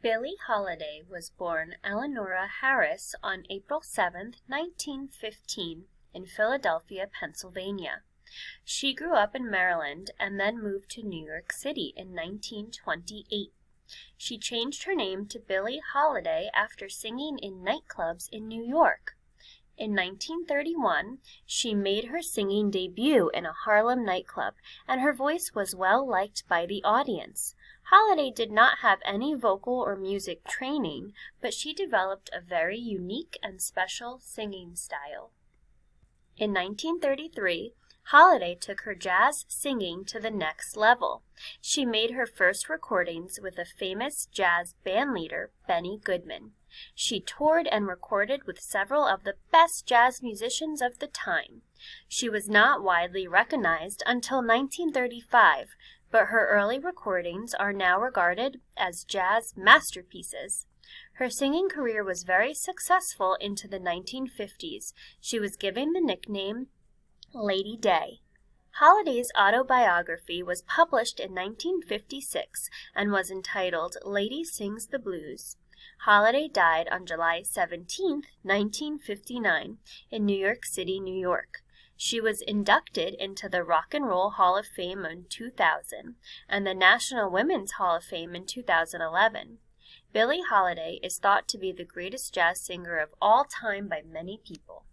Billie Holiday was born Eleanora Harris on April 7, 1915, in Philadelphia, Pennsylvania. She grew up in Maryland and then moved to New York City in 1928. She changed her name to Billie Holiday after singing in nightclubs in New York. In 1931, she made her singing debut in a Harlem nightclub, and her voice was well liked by the audience. Holiday did not have any vocal or music training, but she developed a very unique and special singing style. In 1933, Holiday took her jazz singing to the next level. She made her first recordings with a famous jazz bandleader, Benny Goodman. She toured and recorded with several of the best jazz musicians of the time. She was not widely recognized until 1935, but her early recordings are now regarded as jazz masterpieces. Her singing career was very successful into the 1950s. She was given the nickname Lady Day. Holiday's autobiography was published in 1956 and was entitled Lady Sings the Blues. Holiday died on July 17, 1959, in New York City, New York. She was inducted into the Rock and Roll Hall of Fame in 2000 and the National Women's Hall of Fame in 2011. Billie Holiday is thought to be the greatest jazz singer of all time by many people.